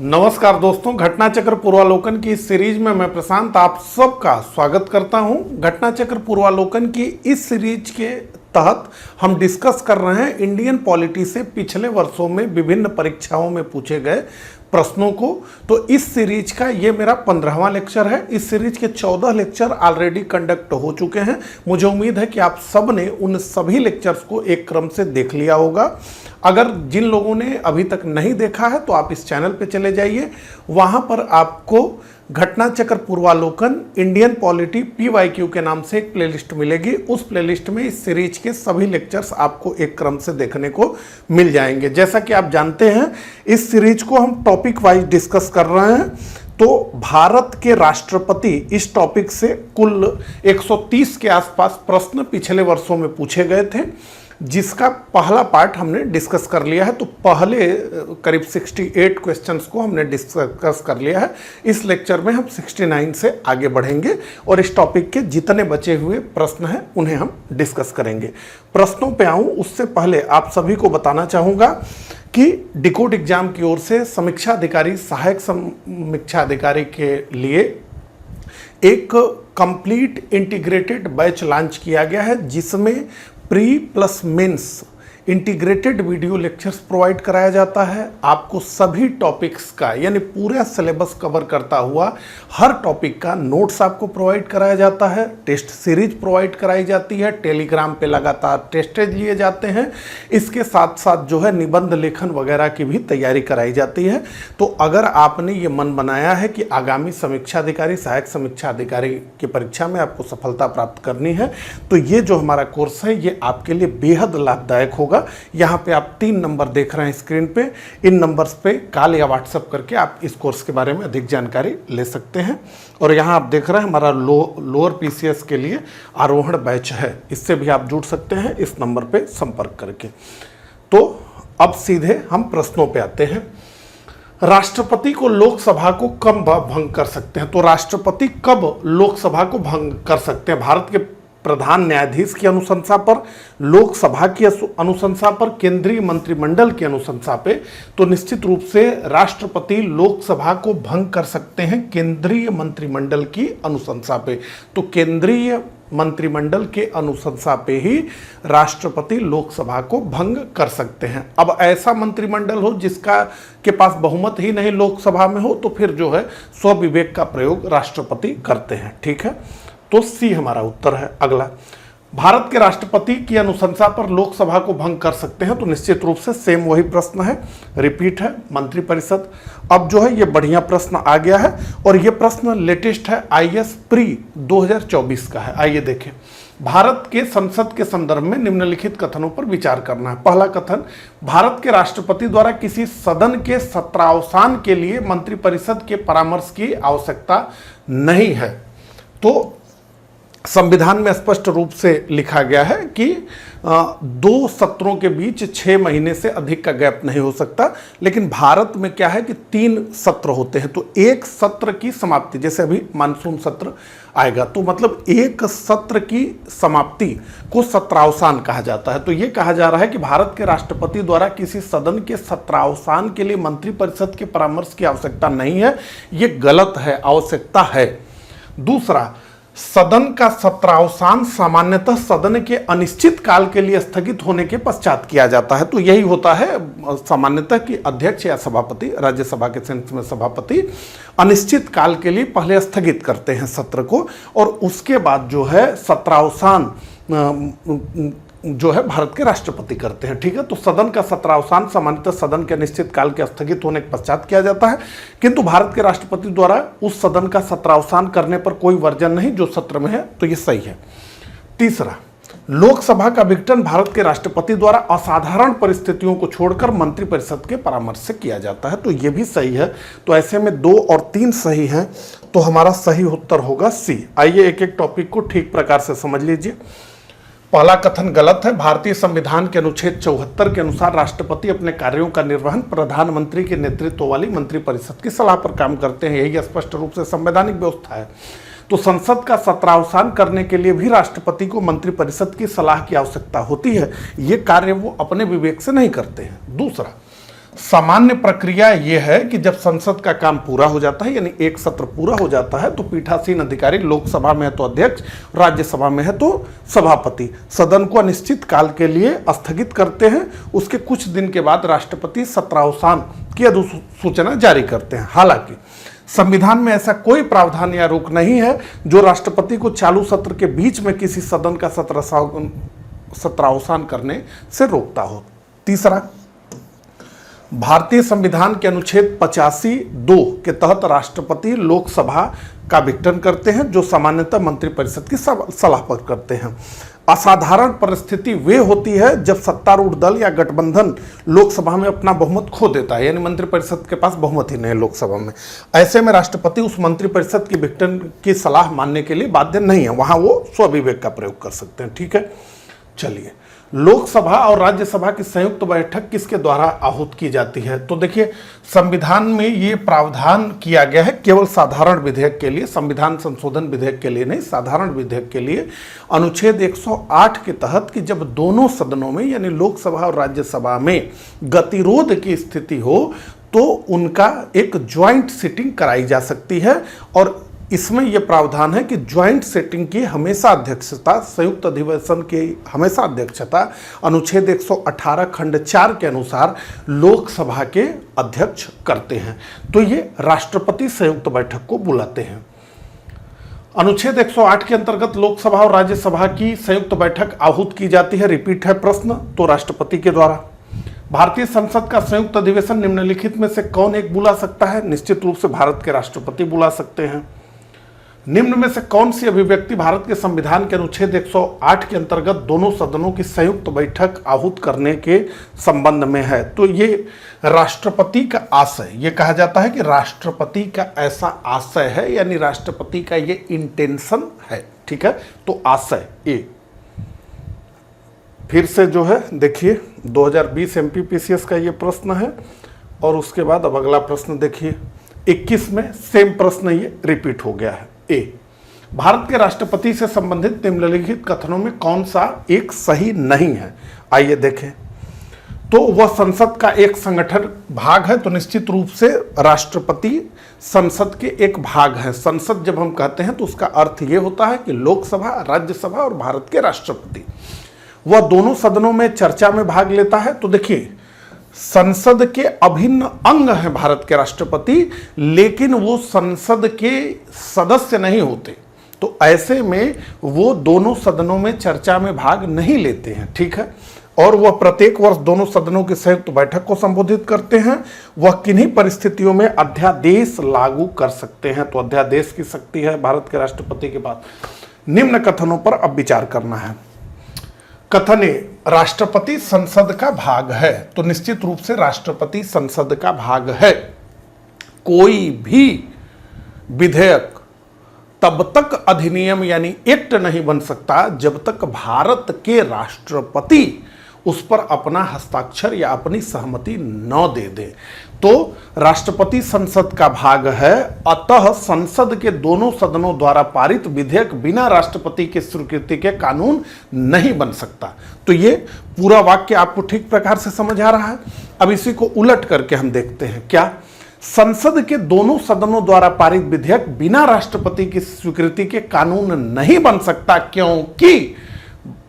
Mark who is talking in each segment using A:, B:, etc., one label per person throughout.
A: नमस्कार दोस्तों, घटना चक्र पूर्वालोकन की इस सीरीज में मैं प्रशांत आप सबका स्वागत करता हूं। घटना चक्र पूर्वालोकन की इस सीरीज के तहत हम डिस्कस कर रहे हैं इंडियन पॉलिटी से पिछले वर्षों में विभिन्न परीक्षाओं में पूछे गए प्रश्नों को। तो इस सीरीज का ये मेरा 15वां लेक्चर है। इस सीरीज के 14 लेक्चर ऑलरेडी कंडक्ट हो चुके हैं। मुझे उम्मीद है कि आप सब ने उन सभी लेक्चर्स को एक क्रम से देख लिया होगा। अगर जिन लोगों ने अभी तक नहीं देखा है तो आप इस चैनल पे चले जाइए, वहां पर आपको घटना चक्र पूर्वालोकन इंडियन पॉलिटी PYQ के नाम से एक प्लेलिस्ट मिलेगी। उस प्लेलिस्ट में इस सीरीज के सभी लेक्चर्स आपको एक क्रम से देखने को मिल जाएंगे। जैसा कि आप जानते हैं, इस सीरीज को हम टॉपिक वाइज डिस्कस कर रहे हैं। तो भारत के राष्ट्रपति, इस टॉपिक से कुल 130 के आसपास प्रश्न पिछले वर्षों में पूछे गए थे, जिसका पहला पार्ट हमने डिस्कस कर लिया है। तो पहले करीब 68 क्वेश्चंस को हमने डिस्कस कर लिया है। इस लेक्चर में हम 69 से आगे बढ़ेंगे और इस टॉपिक के जितने बचे हुए प्रश्न हैं उन्हें हम डिस्कस करेंगे। प्रश्नों पे आऊं उससे पहले आप सभी को बताना चाहूँगा कि डिकोड एग्जाम की ओर से समीक्षा अधिकारी, सहायक समीक्षा अधिकारी के लिए एक कंप्लीट इंटीग्रेटेड बैच लॉन्च किया गया है, जिसमें pre plus mains integrated video lectures provide कराया जाता है। आपको सभी टॉपिक्स का यानी पूरा सिलेबस कवर करता हुआ हर टॉपिक का नोट्स आपको प्रोवाइड कराया जाता है। टेस्ट सीरीज प्रोवाइड कराई जाती है। टेलीग्राम पे लगातार टेस्टेज लिए जाते हैं। इसके साथ साथ जो है निबंध लेखन वगैरह की भी तैयारी कराई जाती है। तो अगर आपने ये मन बनाया है कि आगामी समीक्षा अधिकारी, सहायक समीक्षा अधिकारी की परीक्षा में आपको सफलता प्राप्त करनी है, तो ये जो हमारा कोर्स है ये आपके लिए बेहद लाभदायक होगा। यहां पे आप 3 नंबर देख रहे हैं स्क्रीन पे। इन नंबर्स पे कॉल या व्हाट्सएप करके आप इस कोर्स के बारे में अधिक जानकारी ले सकते हैं। और यहां आप देख रहे हैं हमारा लोअर PCS के लिए आरोहण बैच है, इससे भी आप जुड़ सकते हैं इस नंबर पे संपर्क करके। तो अब सीधे हम प्रश्नों पे आते हैं। राष्ट्रपति को लोकसभा को कब भंग कर सकते हैं? तो राष्ट्रपति कब लोकसभा को भंग कर सकते हैं? भारत के प्रधान न्यायाधीश की अनुशंसा पर, लोकसभा की अनुशंसा पर, केंद्रीय मंत्रिमंडल की अनुशंसा पे। तो निश्चित रूप से राष्ट्रपति लोकसभा को भंग कर सकते हैं केंद्रीय मंत्रिमंडल की अनुशंसा पे। तो केंद्रीय मंत्रिमंडल के अनुशंसा पे ही राष्ट्रपति लोकसभा को भंग कर सकते हैं। अब ऐसा मंत्रिमंडल हो जिसका के पास बहुमत ही नहीं लोकसभा में हो, तो फिर जो है स्वविवेक का प्रयोग राष्ट्रपति करते हैं। ठीक है, तो C हमारा उत्तर है। अगला, भारत के राष्ट्रपति की अनुशंसा पर लोकसभा को भंग कर सकते हैं? तो निश्चित रूप से सेम वही प्रश्न है, रिपीट है, मंत्रिपरिषद। अब जो है ये बढ़िया प्रश्न आ गया है और ये प्रश्न लेटेस्ट है, IS प्री 2024 का है। आइए देखें। भारत के संसद के संदर्भ में निम्नलिखित कथनों पर विचार करना है। पहला कथन, भारत के राष्ट्रपति द्वारा किसी सदन के सत्रावसान के लिए मंत्रिपरिषद के परामर्श की आवश्यकता नहीं है। तो संविधान में स्पष्ट रूप से लिखा गया है कि 2 सत्रों के बीच 6 महीने से अधिक का गैप नहीं हो सकता। लेकिन भारत में क्या है कि 3 सत्र होते हैं। तो एक सत्र की समाप्ति, जैसे अभी मानसून सत्र आएगा, तो मतलब एक सत्र की समाप्ति को सत्रावसान कहा जाता है। तो ये कहा जा रहा है कि भारत के राष्ट्रपति द्वारा किसी सदन के सत्रावसान के लिए मंत्रिपरिषद के परामर्श की आवश्यकता नहीं है। ये गलत है, आवश्यकता है। दूसरा, सदन का सत्रावसान सामान्यतः सदन के अनिश्चित काल के लिए स्थगित होने के पश्चात किया जाता है। तो यही होता है सामान्यतः कि अध्यक्ष या सभापति, राज्यसभा के सेंस में सभापति, अनिश्चित काल के लिए पहले स्थगित करते हैं सत्र को और उसके बाद जो है सत्रावसान जो है भारत के राष्ट्रपति करते हैं। ठीक है, तो सदन का सत्रावसान सामान्यतः सदन के निश्चित काल के स्थगित होने के पश्चात किया जाता है, किंतु भारत के राष्ट्रपति द्वारा उस सदन का सत्रावसान करने पर कोई वर्जन नहीं जो सत्र में है। तो ये सही है। तीसरा, लोकसभा का विघटन भारत के राष्ट्रपति द्वारा असाधारण परिस्थितियों को छोड़कर मंत्रिपरिषद के परामर्श से किया जाता है। तो ये भी सही है। तो ऐसे में 2 और 3 सही हैं, तो हमारा सही उत्तर होगा C। आइए एक एक टॉपिक को ठीक प्रकार से समझ लीजिए। पहला कथन गलत है। भारतीय संविधान के अनुच्छेद 74 के अनुसार राष्ट्रपति अपने कार्यों का निर्वहन प्रधानमंत्री के नेतृत्व वाली मंत्रिपरिषद की सलाह पर काम करते हैं। यही स्पष्ट रूप से संवैधानिक व्यवस्था है। तो संसद का सत्रावसान करने के लिए भी राष्ट्रपति को मंत्रिपरिषद की सलाह की आवश्यकता होती है। ये कार्य वो अपने विवेक से नहीं करते हैं। दूसरा, सामान्य प्रक्रिया यह है कि जब संसद का काम पूरा हो जाता है, यानी एक सत्र पूरा हो जाता है, तो पीठासीन अधिकारी, लोकसभा में है तो अध्यक्ष, राज्यसभा में है तो सभापति, सदन को अनिश्चित काल के लिए स्थगित करते हैं। उसके कुछ दिन के बाद राष्ट्रपति सत्रावसान की अधिसूचना जारी करते हैं। हालांकि संविधान में ऐसा कोई प्रावधान या रोक नहीं है जो राष्ट्रपति को चालू सत्र के बीच में किसी सदन का सत्रावसान करने से रोकता हो। तीसरा, भारतीय संविधान के अनुच्छेद 85(2) के तहत राष्ट्रपति लोकसभा का विघटन करते हैं, जो सामान्यतः मंत्रिपरिषद की सलाह पर करते हैं। असाधारण परिस्थिति वे होती है जब सत्तारूढ़ दल या गठबंधन लोकसभा में अपना बहुमत खो देता है, यानी मंत्रिपरिषद के पास बहुमत ही नहीं है लोकसभा में। ऐसे में राष्ट्रपति उस मंत्रिपरिषद की विघटन की सलाह मानने के लिए बाध्य नहीं है, वहां वो स्वविवेक का प्रयोग कर सकते हैं। ठीक है, चलिए, लोकसभा और राज्यसभा की संयुक्त बैठक किसके द्वारा आहूत की जाती है? तो देखिए, संविधान में ये प्रावधान किया गया है केवल साधारण विधेयक के लिए, संविधान संशोधन विधेयक के लिए नहीं, साधारण विधेयक के लिए। अनुच्छेद 108 के तहत कि जब दोनों सदनों में यानी लोकसभा और राज्यसभा में गतिरोध की स्थिति हो तो उनका एक ज्वाइंट सिटिंग कराई जा सकती है, और इसमें यह प्रावधान है कि ज्वाइंट सिटिंग की हमेशा अध्यक्षता, संयुक्त अधिवेशन की हमेशा अध्यक्षता अनुच्छेद 118 खंड 4 के अनुसार लोकसभा के अध्यक्ष करते हैं। तो ये राष्ट्रपति संयुक्त बैठक को बुलाते हैं। अनुच्छेद 108 के अंतर्गत लोकसभा और राज्यसभा की संयुक्त बैठक आहूत की जाती है। रिपीट है प्रश्न, तो राष्ट्रपति के द्वारा। भारतीय संसद का संयुक्त अधिवेशन निम्नलिखित में से कौन एक बुला सकता है? निश्चित रूप से भारत के राष्ट्रपति बुला सकते हैं। निम्न में से कौन सी अभिव्यक्ति भारत के संविधान के अनुच्छेद 108 के अंतर्गत दोनों सदनों की संयुक्त बैठक आहूत करने के संबंध में है? तो ये राष्ट्रपति का आशय, ये कहा जाता है कि राष्ट्रपति का ऐसा आशय है, यानी राष्ट्रपति का ये इंटेंशन है। ठीक है, तो आशय ए। फिर से जो है देखिए 2020 MPPCS का ये प्रश्न है, और उसके बाद अब अगला प्रश्न देखिए 21 में सेम प्रश्न ये रिपीट हो गया है। ए, भारत के राष्ट्रपति से संबंधित निम्नलिखित कथनों में कौन सा एक सही नहीं है? आइए देखें। तो वह संसद का एक संगठन भाग है, तो निश्चित रूप से राष्ट्रपति संसद के एक भाग है। संसद जब हम कहते हैं तो उसका अर्थ यह होता है कि लोकसभा, राज्यसभा और भारत के राष्ट्रपति, वह दोनों सदनों में चर्चा में भाग लेता है। तो देखिए, संसद के अभिन्न अंग हैं भारत के राष्ट्रपति, लेकिन वो संसद के सदस्य नहीं होते, तो ऐसे में वो दोनों सदनों में चर्चा में भाग नहीं लेते हैं। ठीक है, और वह प्रत्येक वर्ष दोनों सदनों की संयुक्त बैठक को संबोधित करते हैं। वह किन्हीं परिस्थितियों में अध्यादेश लागू कर सकते हैं, तो अध्यादेश की शक्ति है भारत के राष्ट्रपति के पास। निम्न कथनों पर अब विचार करना है। कथन ए, राष्ट्रपति संसद का भाग है, तो निश्चित रूप से राष्ट्रपति संसद का भाग है। कोई भी विधेयक तब तक अधिनियम यानी एक्ट नहीं बन सकता जब तक भारत के राष्ट्रपति उस पर अपना हस्ताक्षर या अपनी सहमति न दे दे। तो राष्ट्रपति संसद का भाग है, अतः संसद के दोनों सदनों द्वारा पारित विधेयक बिना राष्ट्रपति की स्वीकृति के कानून नहीं बन सकता। तो ये पूरा वाक्य आपको ठीक प्रकार से समझ आ रहा है। अब इसी को उलट करके हम देखते हैं। क्या संसद के दोनों सदनों द्वारा पारित विधेयक बिना राष्ट्रपति की स्वीकृति के कानून नहीं बन सकता, क्योंकि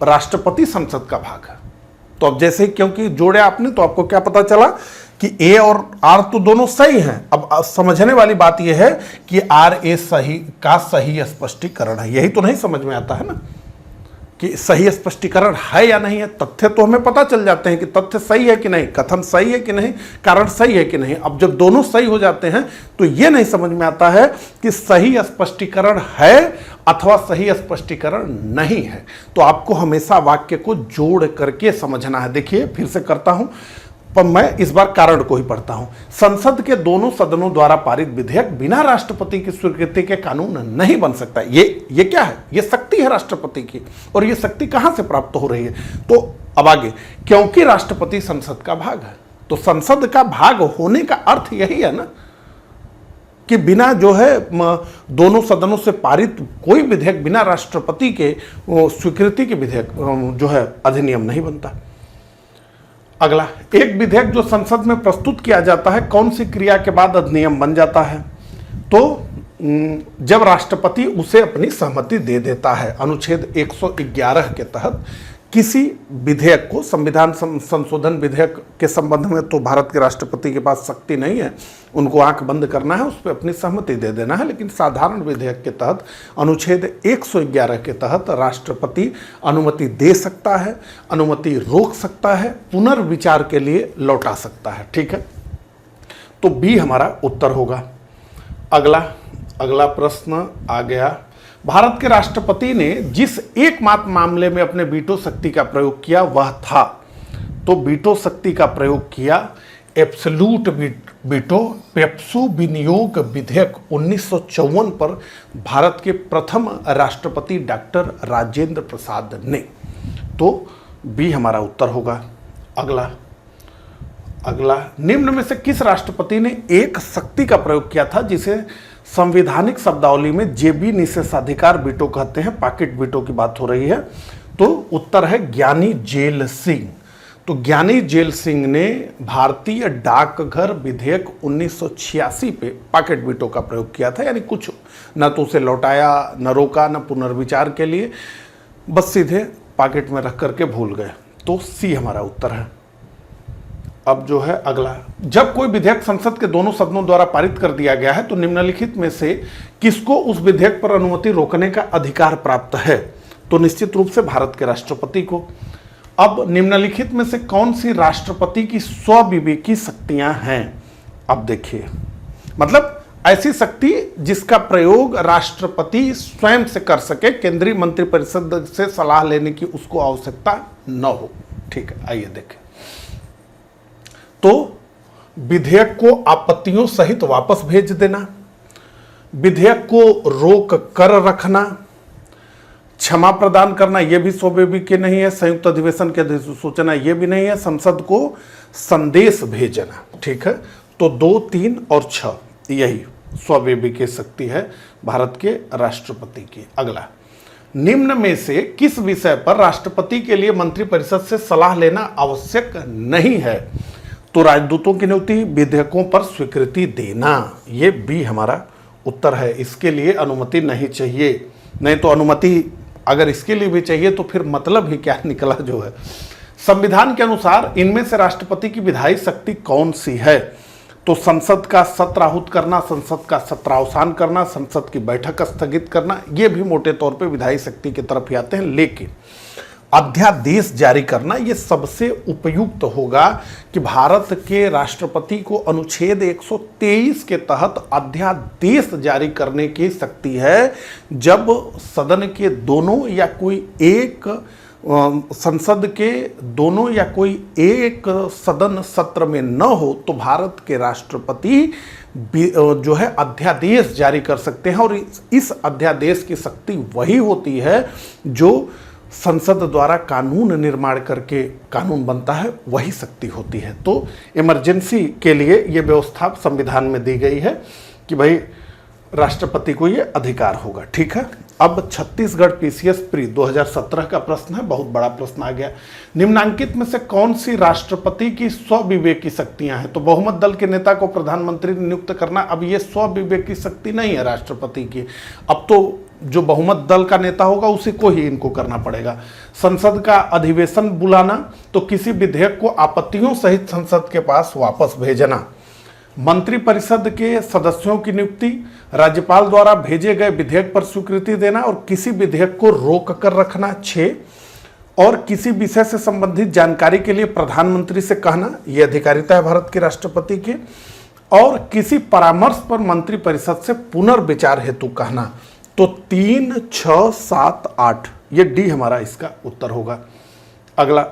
A: राष्ट्रपति संसद का भाग है? तो अब जैसे ही क्योंकि जोड़े आपने, तो आपको क्या पता चला कि ए और आर तो दोनों सही हैं। अब समझने वाली बात यह है कि आर ए सही का सही स्पष्टीकरण है। यही तो नहीं समझ में आता है ना कि सही स्पष्टीकरण है या नहीं है। तथ्य तो हमें पता चल जाते हैं कि तथ्य सही है कि नहीं, कथन सही है कि नहीं, कारण सही है कि नहीं। अब जब दोनों सही हो जाते हैं तो यह नहीं समझ में आता है कि सही स्पष्टीकरण है अथवा सही स्पष्टीकरण नहीं है। तो आपको हमेशा वाक्य को जोड़ करके समझना है। देखिए फिर से करता हूं, पर मैं इस बार कारण को ही पढ़ता हूं। संसद के दोनों सदनों द्वारा पारित विधेयक बिना राष्ट्रपति की स्वीकृति के कानून नहीं बन सकता। ये क्या है? ये शक्ति है राष्ट्रपति की, और ये शक्ति कहां से प्राप्त हो रही है? तो अब आगे, क्योंकि राष्ट्रपति संसद का भाग है, तो संसद का भाग होने का अर्थ यही है ना कि बिना जो है दोनों सदनों से पारित कोई विधेयक बिना राष्ट्रपति के स्वीकृति के विधेयक जो है अधिनियम नहीं बनता। अगला, एक विधेयक जो संसद में प्रस्तुत किया जाता है कौन सी क्रिया के बाद अधिनियम बन जाता है? तो जब राष्ट्रपति उसे अपनी सहमति दे देता है। अनुच्छेद 111 के तहत किसी विधेयक को, संविधान संशोधन विधेयक के संबंध में तो भारत के राष्ट्रपति के पास शक्ति नहीं है, उनको आंख बंद करना है, उस पर अपनी सहमति दे देना है। लेकिन साधारण विधेयक के तहत अनुच्छेद 111 के तहत राष्ट्रपति अनुमति दे सकता है, अनुमति रोक सकता है, पुनर्विचार के लिए लौटा सकता है। ठीक है, तो बी हमारा उत्तर होगा। अगला प्रश्न आ गया, भारत के राष्ट्रपति ने जिस एकमात्र मामले में अपने वीटो शक्ति का प्रयोग किया वह था, तो वीटो शक्ति का प्रयोग किया एब्सोल्यूट वीटो पेप्सू विनियोग विधेयक 1954 पर भारत के प्रथम राष्ट्रपति डॉक्टर राजेंद्र प्रसाद ने। तो बी हमारा उत्तर होगा। अगला, निम्न में से किस राष्ट्रपति ने एक शक्ति का प्रयोग किया था जिसे संवैधानिक शब्दावली में जेबी निषेधाधिकार वीटो कहते हैं? पॉकेट वीटो की बात हो रही है। तो उत्तर है ज्ञानी जेल सिंह। तो ज्ञानी जेल सिंह ने भारतीय डाकघर विधेयक 1986 पे पॉकेट वीटो का प्रयोग किया था, यानी कुछ न तो उसे लौटाया, न रोका, न पुनर्विचार के लिए, बस सीधे पॉकेट में रख करके भूल गए। तो सी हमारा उत्तर है। अब जो है अगला, जब कोई विधेयक संसद के दोनों सदनों द्वारा पारित कर दिया गया है तो निम्नलिखित में से किसको उस विधेयक पर अनुमति रोकने का अधिकार प्राप्त है? तो निश्चित रूप से भारत के राष्ट्रपति को। अब निम्नलिखित में से कौन सी राष्ट्रपति की स्वविवेकी शक्तियां हैं? अब देखिए, मतलब ऐसी शक्ति जिसका प्रयोग राष्ट्रपति स्वयं से कर सके, केंद्रीय मंत्रिपरिषद से सलाह लेने की उसको आवश्यकता न हो। ठीक है, आइए देखें। तो विधेयक को आपत्तियों सहित वापस भेज देना, विधेयक को रोक कर रखना, क्षमा प्रदान करना, यह भी स्वविवेकी नहीं है, संयुक्त अधिवेशन की अधिसूचना यह भी नहीं है, संसद को संदेश भेजना। ठीक है, तो 2, 3 और 6 यही स्वविवेकी शक्ति है भारत के राष्ट्रपति की। अगला, निम्न में से किस विषय पर राष्ट्रपति के लिए मंत्रिपरिषद से सलाह लेना आवश्यक नहीं है? तो राजदूतों की नियुक्ति, विधेयकों पर स्वीकृति देना, ये बी हमारा उत्तर है। इसके लिए अनुमति नहीं चाहिए, नहीं तो अनुमति अगर इसके लिए भी चाहिए तो फिर मतलब ही क्या निकला जो है। संविधान के अनुसार इनमें से राष्ट्रपति की विधायी शक्ति कौन सी है? तो संसद का सत्र आहूत करना, संसद का सत्रावसान करना, संसद की बैठक स्थगित करना, ये भी मोटे तौर पे विधायी शक्ति की तरफ ही आते हैं। लेकिन अध्यादेश जारी करना ये सबसे उपयुक्त होगा कि भारत के राष्ट्रपति को अनुच्छेद 123 के तहत अध्यादेश जारी करने की शक्ति है। जब सदन के दोनों या कोई एक संसद के दोनों या कोई एक सदन सत्र में न हो तो भारत के राष्ट्रपति जो है अध्यादेश जारी कर सकते हैं, और इस अध्यादेश की शक्ति वही होती है जो संसद द्वारा कानून निर्माण करके कानून बनता है, वही शक्ति होती है। तो इमरजेंसी के लिए ये व्यवस्था संविधान में दी गई है कि भाई राष्ट्रपति को ये अधिकार होगा। ठीक है, अब छत्तीसगढ़ पीसीएस प्री 2017 का प्रश्न है, बहुत बड़ा प्रश्न आ गया। निम्नांकित में से कौन सी राष्ट्रपति की स्वविवेक की शक्तियां हैं? तो बहुमत दल के नेता को प्रधानमंत्री नियुक्त करना, अब ये स्वविवेक की शक्ति नहीं है राष्ट्रपति की, अब तो जो बहुमत दल का नेता होगा उसी को ही इनको करना पड़ेगा। संसद का अधिवेशन बुलाना, तो किसी विधेयक को आपत्तियों सहित संसद के पास वापस भेजना, मंत्रिपरिषद के सदस्यों की नियुक्ति, राज्यपाल द्वारा भेजे गए विधेयक पर स्वीकृति देना और किसी विधेयक को रोक कर रखना 6, और किसी विषय से संबंधित जानकारी के लिए प्रधानमंत्री से कहना, यह अधिकारिता है भारत के राष्ट्रपति की, और किसी परामर्श पर मंत्रिपरिषद से पुनर्विचार हेतु कहना। तो 3, 6, 7, 8 ये डी हमारा इसका उत्तर होगा। अगला,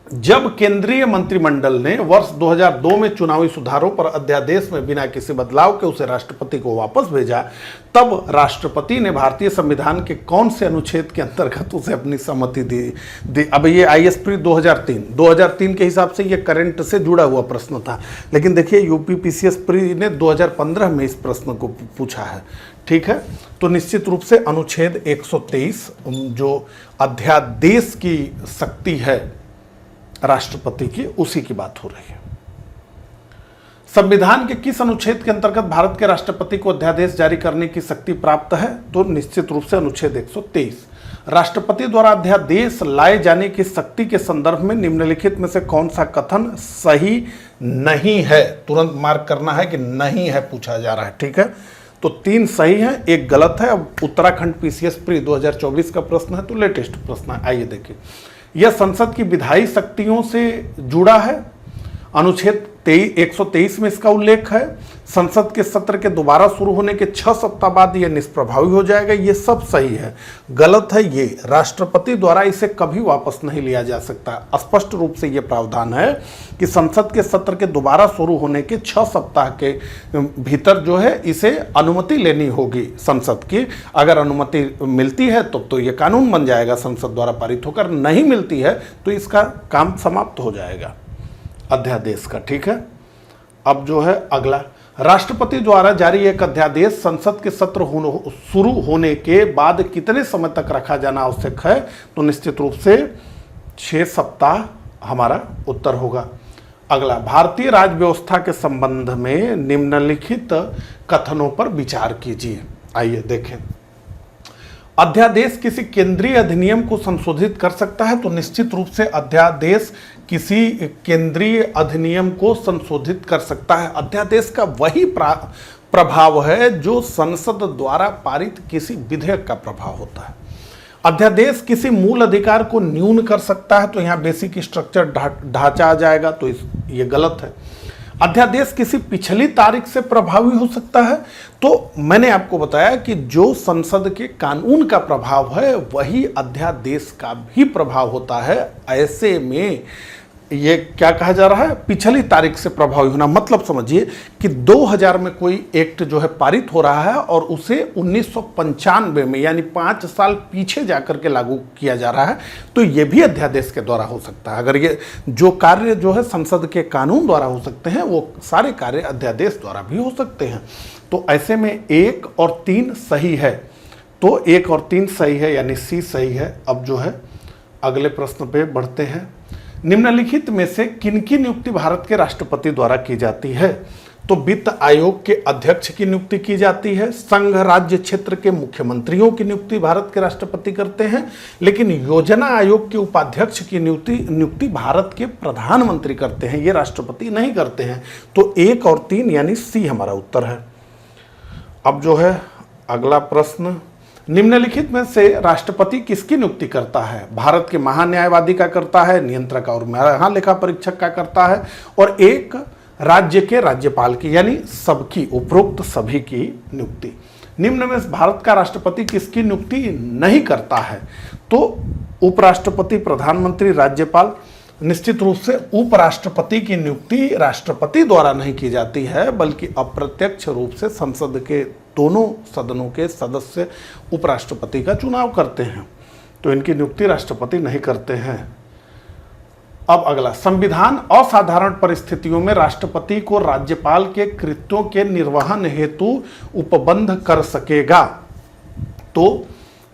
A: जब केंद्रीय मंत्रिमंडल ने वर्ष 2002 में चुनावी सुधारों पर अध्यादेश में बिना किसी बदलाव के उसे राष्ट्रपति को वापस भेजा, तब राष्ट्रपति ने भारतीय संविधान के कौन से अनुच्छेद के अंतर्गत उसे अपनी सहमति दी? अब ये आईएएस प्री 2003 के हिसाब से ये करंट से जुड़ा हुआ प्रश्न था, लेकिन देखिए यूपी पीसीएस प्री ने 2015 में इस प्रश्न को पूछा है। ठीक है, तो निश्चित रूप से अनुच्छेद 123 जो अध्यादेश की शक्ति है राष्ट्रपति की, उसी की बात हो रही है। संविधान के किस अनुच्छेद के अंतर्गत भारत के राष्ट्रपति को अध्यादेश जारी करने की शक्ति प्राप्त है? तो निश्चित रूप से अनुच्छेद 123। राष्ट्रपति द्वारा अध्यादेश लाए जाने की शक्ति के संदर्भ में निम्नलिखित में से कौन सा कथन सही नहीं है? तुरंत मार्क करना है कि नहीं है पूछा जा रहा है, ठीक है। तो 3 सही है, 1 गलत है। अब उत्तराखंड पीसीएस प्री 2024 का प्रश्न है, तो लेटेस्ट प्रश्न है, आइए देखिए। यह संसद की विधायी शक्तियों से जुड़ा है, अनुच्छेद 123 में इसका उल्लेख है। संसद के सत्र के दोबारा शुरू होने के 6 सप्ताह बाद यह निष्प्रभावी हो जाएगा, ये सब सही है। गलत है ये, राष्ट्रपति द्वारा इसे कभी वापस नहीं लिया जा सकता। स्पष्ट रूप से यह प्रावधान है कि संसद के सत्र के दोबारा शुरू होने के 6 सप्ताह के भीतर जो है इसे अनुमति लेनी होगी संसद की। अगर अनुमति मिलती है तो ये कानून बन जाएगा संसद द्वारा पारित होकर, नहीं मिलती है तो इसका काम समाप्त हो जाएगा अध्यादेश का, ठीक है। अब जो है अगला, राष्ट्रपति द्वारा जारी एक अध्यादेश संसद के सत्र शुरू होने के बाद कितने समय तक रखा जाना आवश्यक है? तो निश्चित रूप से 6 सप्ताह हमारा उत्तर होगा। अगला, भारतीय राज्य व्यवस्था के संबंध में निम्नलिखित कथनों पर विचार कीजिए। आइए देखें। अध्यादेश किसी केंद्रीय अधिनियम को संशोधित कर सकता है? तो निश्चित रूप से अध्यादेश किसी केंद्रीय अधिनियम को संशोधित कर सकता है। अध्यादेश का वही प्रभाव है जो संसद द्वारा पारित किसी विधेयक का प्रभाव होता है। अध्यादेश किसी मूल अधिकार को न्यून कर सकता है? तो यहाँ बेसिक स्ट्रक्चर ढांचा आ जाएगा, तो ये गलत है। अध्यादेश किसी पिछली तारीख से प्रभावी हो सकता है? तो मैंने आपको बताया कि जो संसद के कानून का प्रभाव है वही अध्यादेश का भी प्रभाव होता है। ऐसे में ये क्या कहा जा रहा है, पिछली तारीख से प्रभावी होना। मतलब समझिए कि 2000 में कोई एक्ट जो है पारित हो रहा है और उसे 1995 में यानी 5 साल पीछे जाकर के लागू किया जा रहा है, तो ये भी अध्यादेश के द्वारा हो सकता है। अगर ये जो कार्य जो है संसद के कानून द्वारा हो सकते हैं, वो सारे कार्य अध्यादेश द्वारा भी हो सकते हैं। तो ऐसे में 1 और 3 सही है, तो 1 और 3 सही है, यानी सी सही है। अब जो है अगले प्रश्न पे बढ़ते हैं। निम्नलिखित में से किनकी नियुक्ति भारत के राष्ट्रपति द्वारा की जाती है? तो वित्त आयोग के अध्यक्ष की नियुक्ति की जाती है। संघ राज्य क्षेत्र के मुख्यमंत्रियों की नियुक्ति भारत के राष्ट्रपति करते हैं, लेकिन योजना आयोग के उपाध्यक्ष की नियुक्ति भारत के प्रधानमंत्री करते हैं, ये राष्ट्रपति नहीं करते हैं। तो 1 और 3 यानी सी हमारा उत्तर है। अब जो है अगला प्रश्न, निम्नलिखित में से राष्ट्रपति किसकी नियुक्ति करता है? भारत के महान्यायवादी का करता है, नियंत्रक और महालेखा परीक्षक का करता है, और एक राज्य के राज्यपाल की, यानी सबकी, उपरोक्त सभी की नियुक्ति। निम्न में भारत का राष्ट्रपति किसकी नियुक्ति नहीं करता है? तो उपराष्ट्रपति, प्रधानमंत्री, राज्यपाल। निश्चित रूप से उपराष्ट्रपति की नियुक्ति राष्ट्रपति द्वारा नहीं की जाती है, बल्कि अप्रत्यक्ष रूप से संसद के दोनों सदनों के सदस्य उपराष्ट्रपति का चुनाव करते हैं, तो इनकी नियुक्ति राष्ट्रपति नहीं करते हैं। अब अगला, संविधान असाधारण परिस्थितियों में राष्ट्रपति को राज्यपाल के कृत्यों के निर्वहन हेतु उपबंध कर सकेगा? तो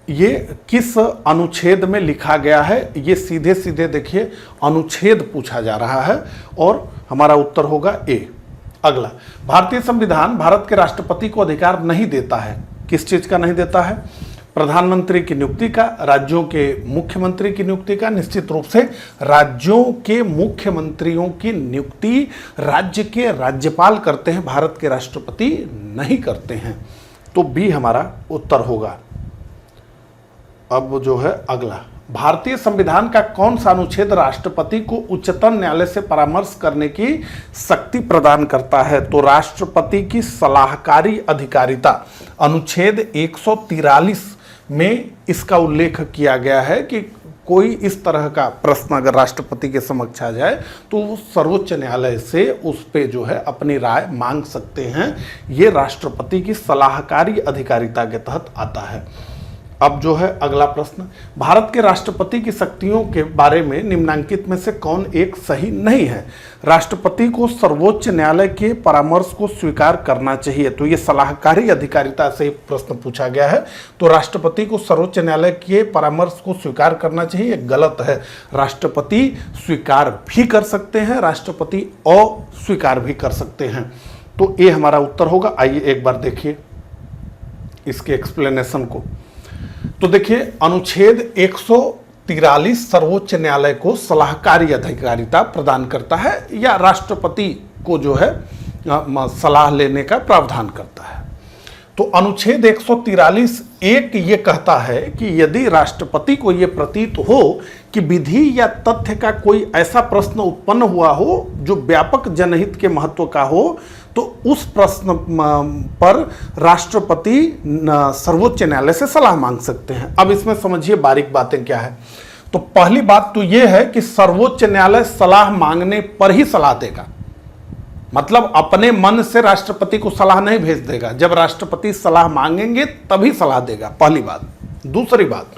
A: ये किस अनुच्छेद में लिखा गया है? ये सीधे सीधे देखिए अनुच्छेद पूछा जा रहा है और हमारा उत्तर होगा ए। अगला, भारतीय संविधान भारत के राष्ट्रपति को अधिकार नहीं देता है। किस चीज का नहीं देता है? प्रधानमंत्री की नियुक्ति का, राज्यों के मुख्यमंत्री की नियुक्ति का। निश्चित रूप से राज्यों के मुख्यमंत्रियों की नियुक्ति राज्य के राज्यपाल करते हैं, भारत के राष्ट्रपति नहीं करते हैं। तो बी हमारा उत्तर होगा। अब जो है अगला, भारतीय संविधान का कौन सा अनुच्छेद राष्ट्रपति को उच्चतम न्यायालय से परामर्श करने की शक्ति प्रदान करता है? तो राष्ट्रपति की सलाहकारी अधिकारिता, अनुच्छेद 143 में इसका उल्लेख किया गया है कि कोई इस तरह का प्रश्न अगर राष्ट्रपति के समक्ष आ जाए तो वो सर्वोच्च न्यायालय से उस पे जो है अपनी राय मांग सकते हैं। ये राष्ट्रपति की सलाहकारी अधिकारिता के तहत आता है। अब जो है अगला प्रश्न, भारत के राष्ट्रपति की शक्तियों के बारे में निम्नांकित में से कौन एक सही नहीं है? राष्ट्रपति को सर्वोच्च न्यायालय के परामर्श को स्वीकार करना चाहिए। तो ये सलाहकारी अधिकारिता से प्रश्न पूछा गया है। तो राष्ट्रपति को सर्वोच्च न्यायालय के परामर्श को स्वीकार करना चाहिए, गलत है। राष्ट्रपति स्वीकार भी कर सकते हैं, राष्ट्रपति अस्वीकार भी कर सकते हैं। तो ये हमारा उत्तर होगा। आइए एक बार देखिए इसके एक्सप्लेनेशन को। तो देखिए, अनुच्छेद 143 सर्वोच्च न्यायालय को सलाहकारी अधिकारिता प्रदान करता है या राष्ट्रपति को जो है सलाह लेने का प्रावधान करता है। तो अनुच्छेद 143 एक ये कहता है कि यदि राष्ट्रपति को ये प्रतीत हो कि विधि या तथ्य का कोई ऐसा प्रश्न उत्पन्न हुआ हो जो व्यापक जनहित के महत्व का हो, तो उस प्रश्न पर राष्ट्रपति सर्वोच्च न्यायालय से सलाह मांग सकते हैं। अब इसमें समझिए बारीक बातें क्या है। तो पहली बात तो यह है कि सर्वोच्च न्यायालय सलाह मांगने पर ही सलाह देगा, मतलब अपने मन से राष्ट्रपति को सलाह नहीं भेज देगा। जब राष्ट्रपति सलाह मांगेंगे तभी सलाह देगा, पहली बात। दूसरी बात,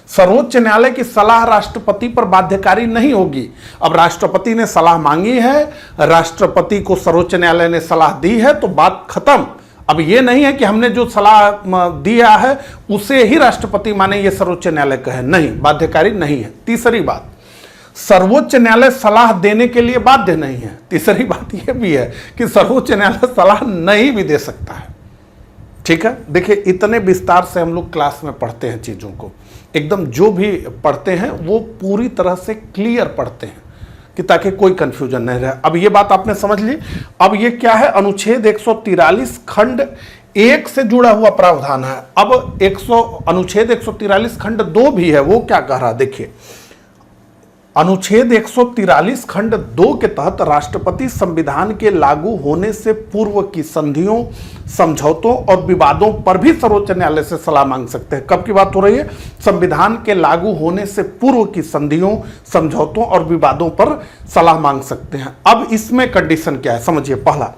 A: सर्वोच्च न्यायालय की सलाह राष्ट्रपति पर बाध्यकारी नहीं होगी। अब राष्ट्रपति ने सलाह मांगी है, राष्ट्रपति को सर्वोच्च न्यायालय ने सलाह दी है, तो बात खत्म। अब ये नहीं है कि हमने जो सलाह दिया है उसे ही राष्ट्रपति माने, ये सर्वोच्च न्यायालय कहे, नहीं, बाध्यकारी नहीं है। तीसरी बात, सर्वोच्च न्यायालय सलाह देने के लिए बाध्य नहीं है। तीसरी बात यह भी है कि सर्वोच्च न्यायालय सलाह नहीं भी दे सकता है। ठीक है, देखिए इतने विस्तार से हम लोग क्लास में पढ़ते हैं चीजों को, एकदम जो भी पढ़ते हैं वो पूरी तरह से क्लियर पढ़ते हैं कि ताकि कोई कंफ्यूजन नहीं रहे। अब ये बात आपने समझ ली। अब ये क्या है, अनुच्छेद 143 खंड 1 से जुड़ा हुआ प्रावधान है। अब अनुच्छेद 143 खंड 2 भी है, वो क्या कह रहा है देखिए। अनुच्छेद 143 खंड 2 के तहत राष्ट्रपति संविधान के लागू होने से पूर्व की संधियों, समझौतों और विवादों पर भी सर्वोच्च न्यायालय से सलाह मांग सकते हैं। कब की बात हो रही है? संविधान के लागू होने से पूर्व की संधियों, समझौतों और विवादों पर सलाह मांग सकते हैं। अब इसमें कंडीशन क्या है समझिए। पहला,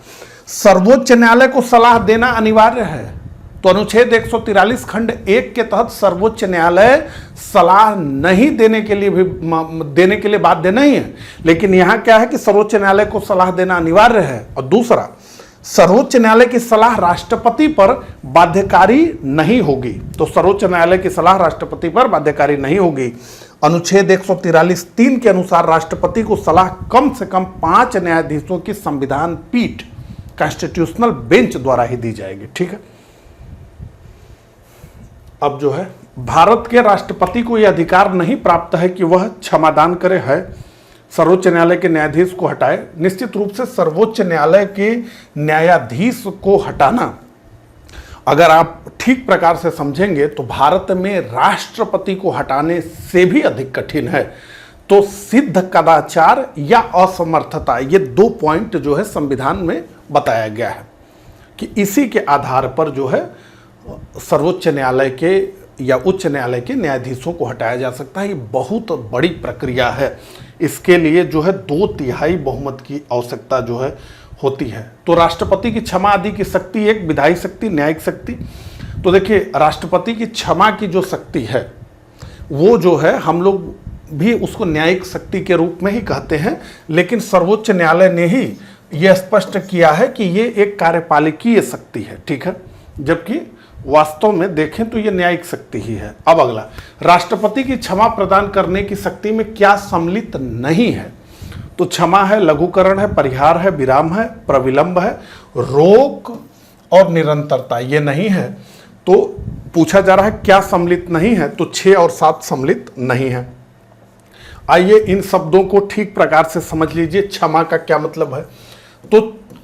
A: सर्वोच्च न्यायालय को सलाह देना अनिवार्य है। तो अनुच्छेद 143 खंड 1 के तहत सर्वोच्च न्यायालय सलाह नहीं देने के लिए बाध्य नहीं है, लेकिन यहां क्या है कि सर्वोच्च न्यायालय को सलाह देना अनिवार्य है। और दूसरा, सर्वोच्च न्यायालय की सलाह राष्ट्रपति पर बाध्यकारी नहीं होगी। तो सर्वोच्च न्यायालय की सलाह राष्ट्रपति पर बाध्यकारी नहीं होगी। अनुच्छेद 143(3) के अनुसार राष्ट्रपति को सलाह कम से कम 5 न्यायाधीशों की संविधान पीठ, कॉन्स्टिट्यूशनल बेंच द्वारा ही दी जाएगी। ठीक है। अब जो है, भारत के राष्ट्रपति को यह अधिकार नहीं प्राप्त है कि वह क्षमादान करे, है सर्वोच्च न्यायालय के न्यायाधीश को हटाए। निश्चित रूप से सर्वोच्च न्यायालय के न्यायाधीश को हटाना, अगर आप ठीक प्रकार से समझेंगे तो भारत में राष्ट्रपति को हटाने से भी अधिक कठिन है। तो सिद्ध कदाचार या असमर्थता, ये 2 पॉइंट जो है संविधान में बताया गया है कि इसी के आधार पर जो है सर्वोच्च न्यायालय के या उच्च न्यायालय के न्यायाधीशों को हटाया जा सकता है। ये बहुत बड़ी प्रक्रिया है। इसके लिए जो है 2/3 बहुमत की आवश्यकता जो है होती है। तो राष्ट्रपति की क्षमा आदि की शक्ति एक विधायी शक्ति, न्यायिक शक्ति। तो देखिए, राष्ट्रपति की क्षमा की जो शक्ति है वो जो है हम लोग भी उसको न्यायिक शक्ति के रूप में ही कहते हैं, लेकिन सर्वोच्च न्यायालय ने ही यह स्पष्ट किया है कि ये एक कार्यपालिकीय शक्ति है। ठीक है, जबकि वास्तव में देखें तो यह न्यायिक शक्ति ही है। अब अगला, राष्ट्रपति की क्षमा प्रदान करने की शक्ति में क्या सम्मिलित नहीं है? तो क्षमा है, लघुकरण है, परिहार है, विराम है, प्रविलंब है, रोक और निरंतरता ये नहीं है। तो पूछा जा रहा है क्या सम्मिलित नहीं है, तो 6 और 7 सम्मिलित नहीं है। आइए इन शब्दों को ठीक प्रकार से समझ लीजिए। क्षमा का क्या मतलब है? तो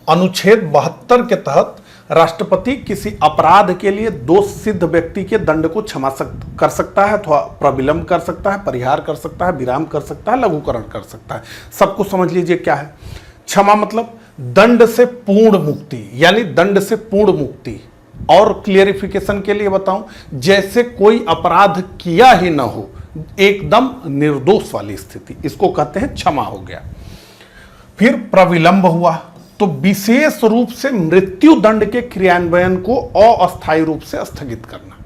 A: अनुच्छेद 72 के तहत राष्ट्रपति किसी अपराध के लिए दोष सिद्ध व्यक्ति के दंड को क्षमा कर सकता है, अथवा प्रविलंब कर सकता है, परिहार कर सकता है, विराम कर सकता है, लघुकरण कर सकता है। सबको समझ लीजिए क्या है क्षमा। मतलब दंड से पूर्ण मुक्ति, यानी दंड से पूर्ण मुक्ति। और क्लियरिफिकेशन के लिए बताऊं, जैसे कोई अपराध किया ही ना हो, एकदम निर्दोष वाली स्थिति, इसको कहते हैं क्षमा हो गया। फिर प्रविलंब हुआ, तो विशेष रूप से मृत्यु दंड के क्रियान्वयन को अस्थायी रूप से स्थगित करना।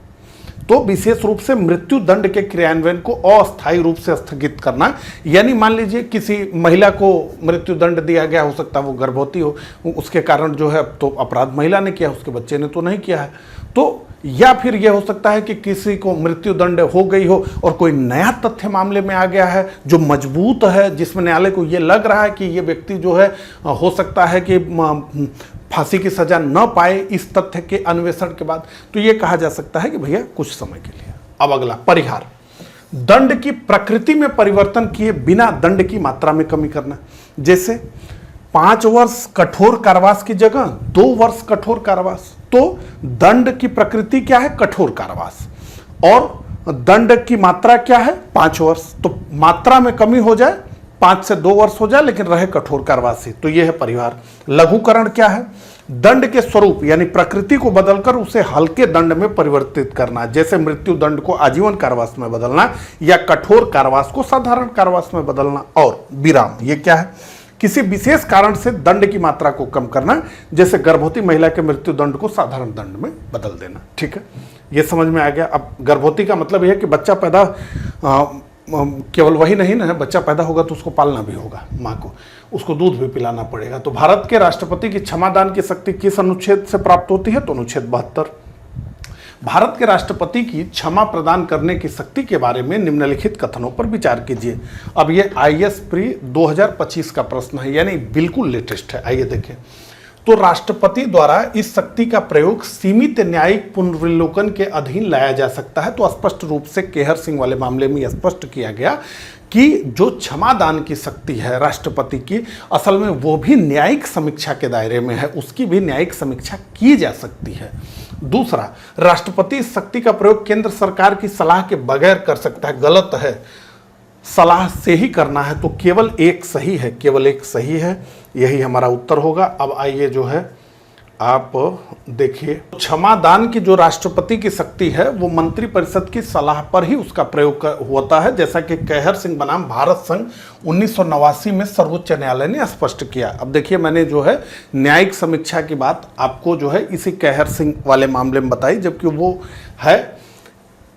A: तो विशेष रूप से मृत्यु दंड के क्रियान्वयन को अस्थायी रूप से स्थगित करना। यानी मान लीजिए किसी महिला को मृत्यु दंड दिया गया, हो सकता है वो गर्भवती हो, उसके कारण जो है तो अपराध महिला ने किया, उसके बच्चे ने तो नहीं किया है। तो या फिर यह हो सकता है कि किसी को मृत्यु दंड हो गई हो और कोई नया तथ्य मामले में आ गया है जो मजबूत है, जिसमें न्यायालय को यह लग रहा है कि ये व्यक्ति जो है हो सकता है कि फांसी की सजा न पाए इस तथ्य के अन्वेषण के बाद, तो यह कहा जा सकता है कि भैया कुछ समय के लिए। अब अगला परिहार, दंड की प्रकृति में परिवर्तन किए बिना दंड की मात्रा में कमी करना। जैसे 5 वर्ष कठोर कारावास की जगह 2 वर्ष कठोर कारावास। तो दंड की प्रकृति क्या है? कठोर कारावास। और दंड की मात्रा क्या है? 5 वर्ष। तो मात्रा में कमी हो जाए, 5 से 2 वर्ष हो जाए, लेकिन रहे कठोर कारावास ही। तो यह है परिहार। लघुकरण क्या है? दंड के स्वरूप यानी प्रकृति को बदलकर उसे हल्के दंड में परिवर्तित करना। जैसे मृत्यु दंड को आजीवन कारावास में बदलना या कठोर कारावास को साधारण कारावास में बदलना। और विराम, ये क्या है? किसी विशेष कारण से दंड की मात्रा को कम करना, जैसे गर्भवती महिला के मृत्यु दंड को साधारण दंड में बदल देना। ठीक है, ये समझ में आ गया। अब गर्भवती का मतलब यह है कि बच्चा पैदा केवल वही नहीं ना है, बच्चा पैदा होगा तो उसको पालना भी होगा, माँ को, उसको दूध भी पिलाना पड़ेगा। तो भारत के राष्ट्रपति की क्षमादान की शक्ति किस अनुच्छेद से प्राप्त होती है? तो अनुच्छेद 72। भारत के राष्ट्रपति की क्षमा प्रदान करने की शक्ति के बारे में निम्नलिखित कथनों पर विचार कीजिए। अब ये IAS प्री 2025 का प्रश्न है, यानी बिल्कुल लेटेस्ट है। आइए देखें। तो राष्ट्रपति द्वारा इस शक्ति का प्रयोग सीमित न्यायिक पुनर्विलोकन के अधीन लाया जा सकता है। तो स्पष्ट रूप से केहर सिंह वाले मामले में स्पष्ट किया गया कि जो क्षमादान की शक्ति है राष्ट्रपति की, असल में वो भी न्यायिक समीक्षा के दायरे में है, उसकी भी न्यायिक समीक्षा की जा सकती है। दूसरा, राष्ट्रपति इस शक्ति का प्रयोग केंद्र सरकार की सलाह के बगैर कर सकता है। गलत है, सलाह से ही करना है। तो केवल एक सही है, केवल एक सही है, यही हमारा उत्तर होगा। अब आइए जो है आप देखिए, क्षमादान की जो राष्ट्रपति की शक्ति है वो मंत्रिपरिषद की सलाह पर ही उसका प्रयोग होता है, जैसा कि केहर सिंह बनाम भारत संघ 1989 में सर्वोच्च न्यायालय ने स्पष्ट किया। अब देखिए, मैंने जो है न्यायिक समीक्षा की बात आपको जो है इसी केहर सिंह वाले मामले में बताई, जबकि वो है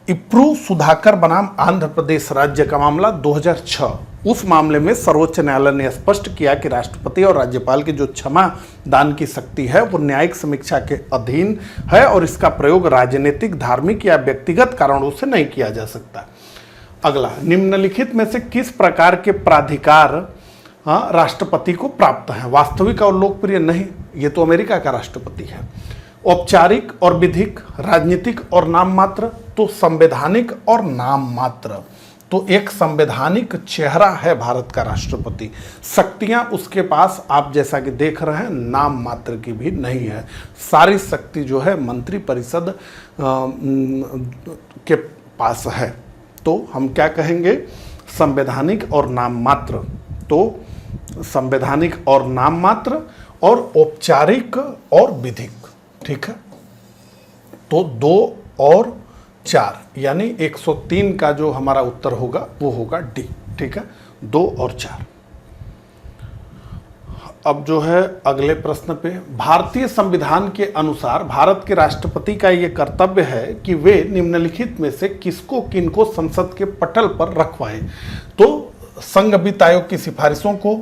A: इप्रू सुधाकर बनाम आंध्र प्रदेश राज्य का मामला 2006। उस मामले में सर्वोच्च न्यायालय ने स्पष्ट किया कि राष्ट्रपति और राज्यपाल की जो क्षमा दान की शक्ति है वो न्यायिक समीक्षा के अधीन है और इसका प्रयोग राजनीतिक, धार्मिक या व्यक्तिगत कारणों से नहीं किया जा सकता। अगला, निम्नलिखित में से किस प्रकार के प्राधिकार राष्ट्रपति को प्राप्त हैं? वास्तविक और लोकप्रिय नहीं, ये तो अमेरिका का राष्ट्रपति है। औपचारिक और विधिक, राजनीतिक और नाम मात्र, तो संवैधानिक और नाम मात्र। तो एक संवैधानिक चेहरा है भारत का राष्ट्रपति, शक्तियां उसके पास आप जैसा कि देख रहे हैं नाम मात्र की भी नहीं है। सारी शक्ति जो है मंत्रिपरिषद के पास है। तो हम क्या कहेंगे? संवैधानिक और नाम मात्र। तो संवैधानिक और नाम मात्र और औपचारिक और विधिक। ठीक है, तो 2 और 4 यानी 103 का जो हमारा उत्तर होगा वो होगा डी। ठीक है, 2 और 4। अब जो है अगले प्रश्न पे, भारतीय संविधान के अनुसार भारत के राष्ट्रपति का ये कर्तव्य है कि वे निम्नलिखित में से किसको किनको संसद के पटल पर रखवाएं। तो संघ वित्त आयोग की सिफारिशों को,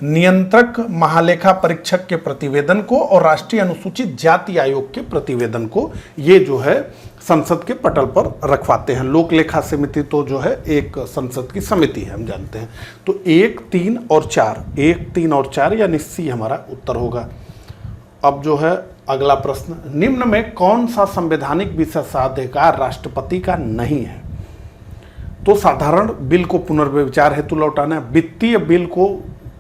A: नियंत्रक महालेखा परीक्षक के प्रतिवेदन को और राष्ट्रीय अनुसूचित जाति आयोग के प्रतिवेदन को, ये जो है संसद के पटल पर रखवाते हैं। लोक लेखा समिति तो जो है एक संसद की समिति है, हम जानते हैं। तो 1, 3 और 4, 1, 3 और 4 यानी सी हमारा उत्तर होगा। अब जो है अगला प्रश्न, निम्न में कौन सा संवैधानिक विशेषाधिकार राष्ट्रपति का नहीं है? तो साधारण बिल को पुनर्विचार हेतु लौटाना, वित्तीय बिल को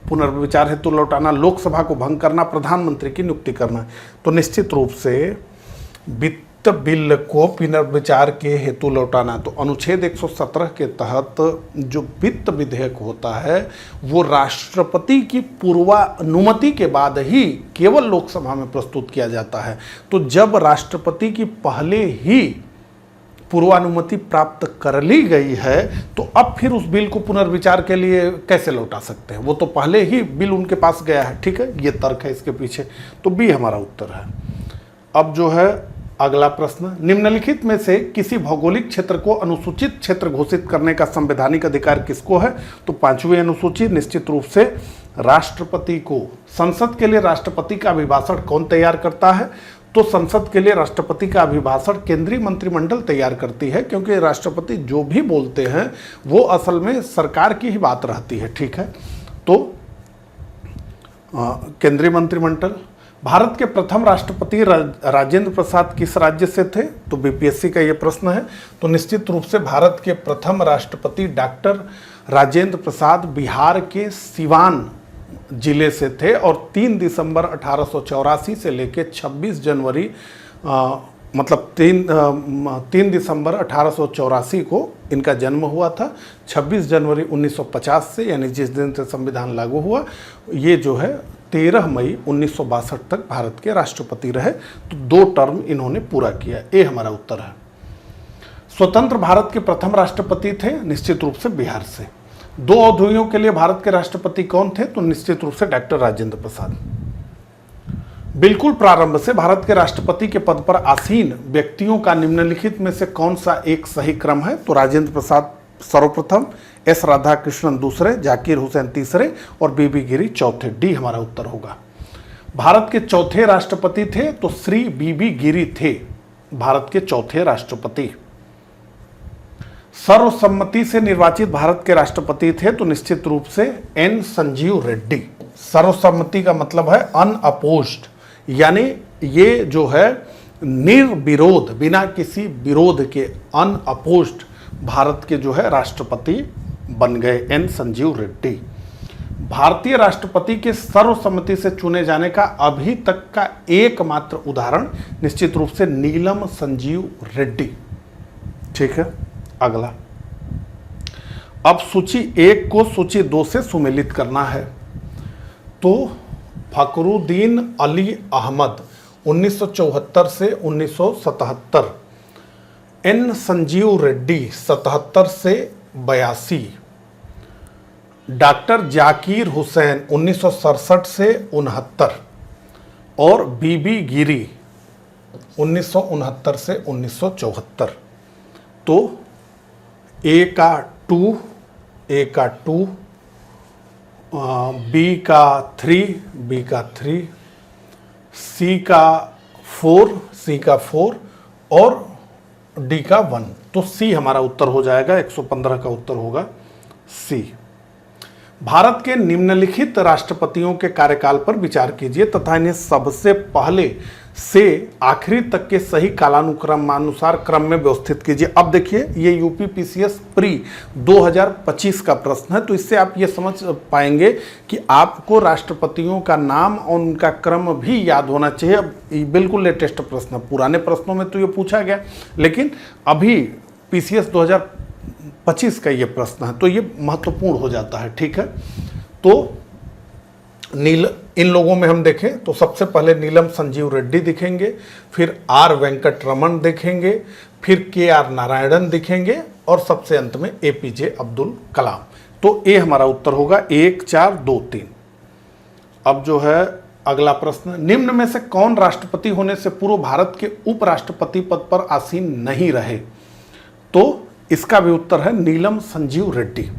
A: पुनर्विचार हेतु लौटाना, लोकसभा को भंग करना, प्रधानमंत्री की नियुक्ति करना। तो निश्चित रूप से वित्त बिल को पुनर्विचार के हेतु लौटाना। तो अनुच्छेद 117 के तहत जो वित्त विधेयक होता है वो राष्ट्रपति की पूर्वानुमति के बाद ही केवल लोकसभा में प्रस्तुत किया जाता है। तो जब राष्ट्रपति की पहले ही पूर्वानुमति प्राप्त कर ली गई है तो अब फिर उस बिल को पुनर्विचार के लिए कैसे लौटा सकते हैं? वो तो पहले ही बिल उनके पास गया है। ठीक है, ये तर्क है इसके पीछे। तो बी हमारा उत्तर है। अब जो है अगला प्रश्न, निम्नलिखित में से किसी भौगोलिक क्षेत्र को अनुसूचित क्षेत्र घोषित करने का संवैधानिक अधिकार किसको है? तो 5वीं अनुसूची निश्चित रूप से राष्ट्रपति को। संसद के लिए राष्ट्रपति का अभिभाषण कौन तैयार करता है? तो संसद के लिए राष्ट्रपति का अभिभाषण केंद्रीय मंत्रिमंडल तैयार करती है, क्योंकि राष्ट्रपति जो भी बोलते हैं वो असल में सरकार की ही बात रहती है। ठीक है, तो केंद्रीय मंत्रिमंडल। भारत के प्रथम राष्ट्रपति राजेंद्र प्रसाद किस राज्य से थे? तो बीपीएससी का ये प्रश्न है। तो निश्चित रूप से भारत के प्रथम राष्ट्रपति डॉक्टर राजेंद्र प्रसाद बिहार के सिवान जिले से थे और 3 दिसंबर 1884 से लेकर 26 जनवरी मतलब 3 दिसंबर 1884 को इनका जन्म हुआ था। 26 जनवरी 1950 से, यानी जिस दिन से संविधान लागू हुआ, ये जो है 13 मई 1962 तक भारत के राष्ट्रपति रहे। तो 2 टर्म इन्होंने पूरा किया। ये हमारा उत्तर है। स्वतंत्र भारत के प्रथम राष्ट्रपति थे? निश्चित रूप से बिहार से। 2 अवधियों के लिए भारत के राष्ट्रपति कौन थे? तो निश्चित रूप से डॉक्टर राजेंद्र प्रसाद। बिल्कुल प्रारंभ से भारत के राष्ट्रपति के पद पर आसीन व्यक्तियों का निम्नलिखित में से कौन सा एक सही क्रम है? तो राजेंद्र प्रसाद सर्वप्रथम, एस राधाकृष्णन दूसरे, जाकिर हुसैन तीसरे और बीबी गिरी चौथे। डी हमारा उत्तर होगा। भारत के चौथे राष्ट्रपति थे? तो श्री बीबी गिरी थे भारत के चौथे राष्ट्रपति। सर्वसम्मति से निर्वाचित भारत के राष्ट्रपति थे? तो निश्चित रूप से एन संजीव रेड्डी। सर्वसम्मति का मतलब है अनअपोज्ड, यानी ये जो है निर्विरोध, बिना किसी विरोध के अनअपोज्ड भारत के जो है राष्ट्रपति बन गए एन संजीव रेड्डी। भारतीय राष्ट्रपति के सर्वसम्मति से चुने जाने का अभी तक का एकमात्र उदाहरण निश्चित रूप से नीलम संजीव रेड्डी। ठीक है, अगला। अब सूची 1 को सूची 2 से सुमेलित करना है। तो फखरुद्दीन अली अहमद 1974 से 1977, एन संजीव रेड्डी 77 से 82, डॉक्टर जाकिर हुसैन 1967 से 69 और बीबी गिरी 1969 से 1974। तो ए का 2, ए का 2, बी का 3, बी का 3, सी का 4, सी का 4 और डी का 1। तो सी हमारा उत्तर हो जाएगा। 115 का उत्तर होगा सी। भारत के निम्नलिखित राष्ट्रपतियों के कार्यकाल पर विचार कीजिए तथा इन्हें सबसे पहले से आखिरी तक के सही कालानुक्रमानुसार क्रम में व्यवस्थित कीजिए। अब देखिए, ये यूपीपीसीएस प्री 2025 का प्रश्न है, तो इससे आप ये समझ पाएंगे कि आपको राष्ट्रपतियों का नाम और उनका क्रम भी याद होना चाहिए। अब बिल्कुल लेटेस्ट प्रश्न, पुराने प्रश्नों में तो ये पूछा गया, लेकिन अभी पीसीएस 2025 का ये प्रश्न है, तो ये महत्वपूर्ण हो जाता है। ठीक है, तो इन लोगों में हम देखें तो सबसे पहले नीलम संजीव रेड्डी दिखेंगे, फिर आर वेंकट रमन दिखेंगे, फिर के आर नारायणन दिखेंगे और सबसे अंत में एपीजे अब्दुल कलाम। तो ए हमारा उत्तर होगा 1, 4, 2, 3। अब जो है अगला प्रश्न, निम्न में से कौन राष्ट्रपति होने से पूर्व भारत के उपराष्ट्रपति पद पर आसीन नहीं रहे? तो इसका भी उत्तर है नीलम संजीव रेड्डी।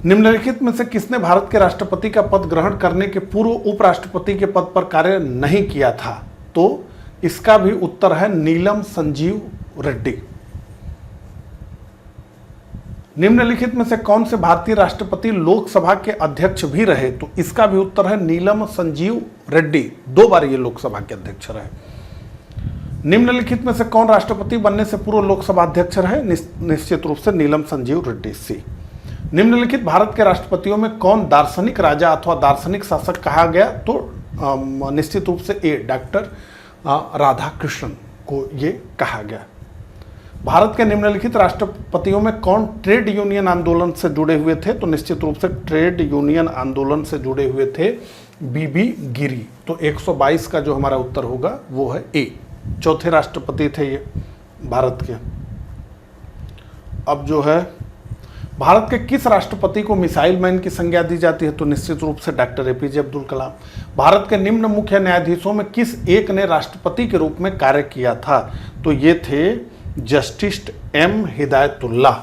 A: निम्नलिखित में से किसने भारत के राष्ट्रपति का पद ग्रहण करने के पूर्व उपराष्ट्रपति के पद पर कार्य नहीं किया था? तो इसका भी उत्तर है नीलम संजीव रेड्डी। निम्नलिखित में से कौन से भारतीय राष्ट्रपति लोकसभा के अध्यक्ष भी रहे? तो इसका भी उत्तर है नीलम संजीव रेड्डी। 2 बार ये लोकसभा के अध्यक्ष रहे। निम्नलिखित में से कौन राष्ट्रपति बनने से पूर्व लोकसभा अध्यक्ष रहे? निश्चित रूप से नीलम संजीव रेड्डी। सी। निम्नलिखित भारत के राष्ट्रपतियों में कौन दार्शनिक राजा अथवा दार्शनिक शासक कहा गया? तो निश्चित रूप से ए डॉक्टर राधाकृष्णन को ये कहा गया। भारत के निम्नलिखित राष्ट्रपतियों में कौन ट्रेड यूनियन आंदोलन से जुड़े हुए थे? तो निश्चित रूप से ट्रेड यूनियन आंदोलन से जुड़े हुए थे बीबी गिरी। तो 122 का जो हमारा उत्तर होगा वो है ए। चौथे राष्ट्रपति थे ये भारत के। अब जो है भारत के किस राष्ट्रपति को मिसाइल मैन की संज्ञा दी जाती है? तो निश्चित रूप से डॉक्टर एपीजे अब्दुल कलाम। भारत के निम्न मुख्य न्यायाधीशों में किस एक ने राष्ट्रपति के रूप में कार्य किया था? तो ये थे जस्टिस एम हिदायतुल्लाह।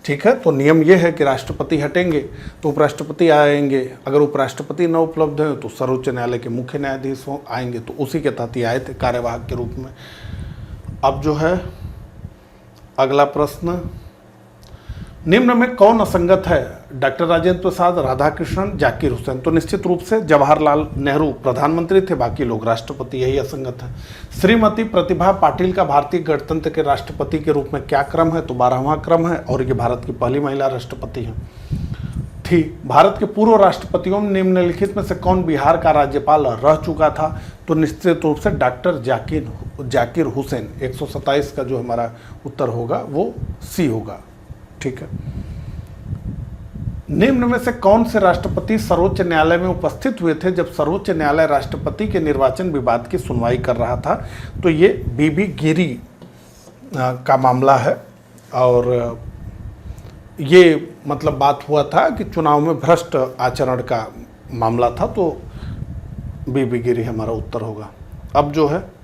A: ठीक है, तो नियम ये है कि राष्ट्रपति हटेंगे तो उपराष्ट्रपति आएंगे, अगर उपराष्ट्रपति न उपलब्ध हैं तो सर्वोच्च न्यायालय के मुख्य न्यायाधीश आएंगे, तो उसी के तहत ये आए थे कार्यवाहक के रूप में। अब जो है अगला प्रश्न, निम्न में कौन असंगत है? डॉक्टर राजेंद्र प्रसाद, राधाकृष्णन, जाकिर हुसैन। तो निश्चित रूप से जवाहरलाल नेहरू प्रधानमंत्री थे, बाकी लोग राष्ट्रपति, यही असंगत है। श्रीमती प्रतिभा पाटिल का भारतीय गणतंत्र के राष्ट्रपति के रूप में क्या क्रम है? तो 12वां क्रम है और ये भारत की पहली महिला राष्ट्रपति हैं। थी भारत के पूर्व राष्ट्रपतियों में निम्नलिखित में से कौन बिहार का राज्यपाल रह चुका था? तो निश्चित रूप से डॉक्टर जाकिर हुसैन। 127 का जो हमारा उत्तर होगा वो सी होगा। ठीक है, निम्न में से कौन से राष्ट्रपति सर्वोच्च न्यायालय में उपस्थित हुए थे जब सर्वोच्च न्यायालय राष्ट्रपति के निर्वाचन विवाद की सुनवाई कर रहा था? तो ये बीबी गिरी का मामला है और ये मतलब बात हुआ था कि चुनाव में भ्रष्ट आचरण का मामला था, तो बीबी गिरी हमारा उत्तर होगा। अब जो है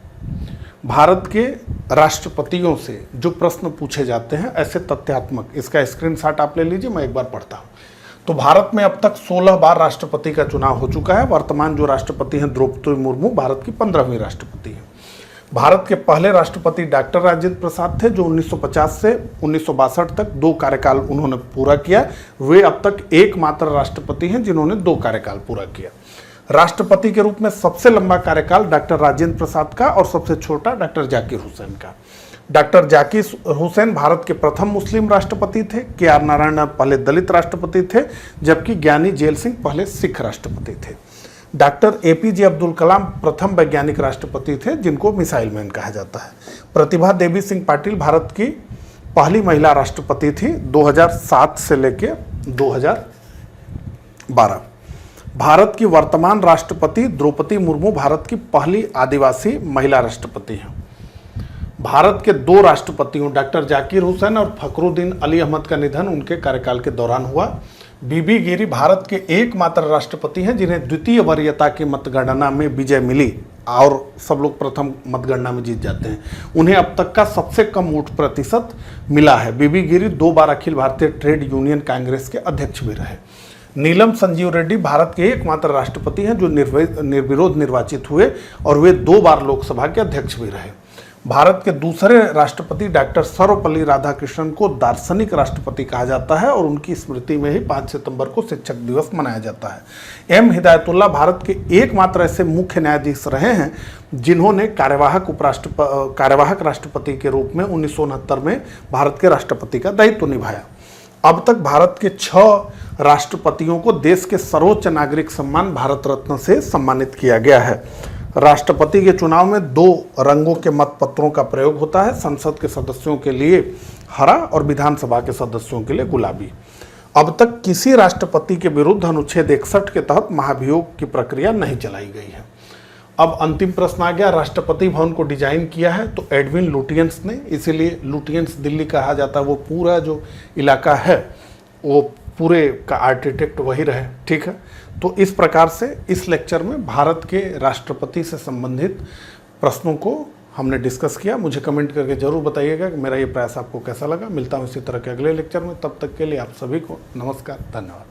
A: भारत के राष्ट्रपतियों से जो प्रश्न पूछे जाते हैं ऐसे तथ्यात्मक, इसका स्क्रीनशॉट आप ले लीजिए, मैं एक बार पढ़ता हूँ। तो भारत में अब तक 16 बार राष्ट्रपति का चुनाव हो चुका है। वर्तमान जो राष्ट्रपति हैं द्रौपदी मुर्मू भारत की 15वीं राष्ट्रपति हैं। भारत के पहले राष्ट्रपति डॉक्टर राजेंद्र प्रसाद थे जो 1950 से 1962 तक 2 कार्यकाल उन्होंने पूरा किया। वे अब तक एकमात्र राष्ट्रपति हैं जिन्होंने 2 कार्यकाल पूरा किया। राष्ट्रपति के रूप में सबसे लंबा कार्यकाल डॉक्टर राजेंद्र प्रसाद का और सबसे छोटा डॉक्टर जाकिर हुसैन का। डॉक्टर जाकिर हुसैन भारत के प्रथम मुस्लिम राष्ट्रपति थे। के.आर. नारायण पहले दलित राष्ट्रपति थे, जबकि ज्ञानी जेल सिंह पहले सिख राष्ट्रपति थे। डॉक्टर एपीजे अब्दुल कलाम प्रथम वैज्ञानिक राष्ट्रपति थे जिनको मिसाइल मैन कहा जाता है। प्रतिभा देवी सिंह पाटिल भारत की पहली महिला राष्ट्रपति थी 2007 से लेके 2012। भारत की वर्तमान राष्ट्रपति द्रौपदी मुर्मू भारत की पहली आदिवासी महिला राष्ट्रपति हैं। भारत के 2 राष्ट्रपतियों डॉक्टर जाकिर हुसैन और फखरुद्दीन अली अहमद का निधन उनके कार्यकाल के दौरान हुआ। बीबी गिरी भारत के एकमात्र राष्ट्रपति हैं जिन्हें द्वितीय वरीयता की मतगणना में विजय मिली और सब लोग प्रथम मतगणना में जीत जाते हैं। उन्हें अब तक का सबसे कम वोट प्रतिशत मिला है। बीबी गिरी 2 बार अखिल भारतीय ट्रेड यूनियन कांग्रेस के अध्यक्ष भी रहे। नीलम संजीव रेड्डी भारत के एकमात्र राष्ट्रपति हैं जो निर्विरोध निर्वाचित हुए और वे 2 बार लोकसभा के अध्यक्ष भी रहे। भारत के दूसरे राष्ट्रपति डॉक्टर सर्वपल्ली राधाकृष्णन को दार्शनिक राष्ट्रपति कहा जाता है और उनकी स्मृति में ही 5 सितंबर को शिक्षक दिवस मनाया जाता है। एम हिदायतुल्लाह भारत के एकमात्र ऐसे मुख्य न्यायाधीश रहे हैं जिन्होंने कार्यवाहक राष्ट्रपति के रूप में 1969 में भारत के राष्ट्रपति का दायित्व निभाया। अब तक भारत के 6 राष्ट्रपतियों को देश के सर्वोच्च नागरिक सम्मान भारत रत्न से सम्मानित किया गया है। राष्ट्रपति के चुनाव में 2 रंगों के मतपत्रों का प्रयोग होता है, संसद के सदस्यों के लिए हरा और विधानसभा के सदस्यों के लिए गुलाबी। अब तक किसी राष्ट्रपति के विरुद्ध अनुच्छेद 61 के तहत महाभियोग की प्रक्रिया नहीं चलाई गई है। अब अंतिम प्रश्न आ गया, राष्ट्रपति भवन को डिजाइन किया है तो एडविन लुटियंस ने, इसीलिए लुटियंस दिल्ली कहा जाता है। वो पूरा जो इलाका है वो पूरे का आर्किटेक्ट वही रहे। ठीक है, तो इस प्रकार से इस लेक्चर में भारत के राष्ट्रपति से संबंधित प्रश्नों को हमने डिस्कस किया। मुझे कमेंट करके जरूर बताइएगा कि मेरा ये प्रयास आपको कैसा लगा। मिलता हूँ इसी तरह के अगले लेक्चर में, तब तक के लिए आप सभी को नमस्कार, धन्यवाद।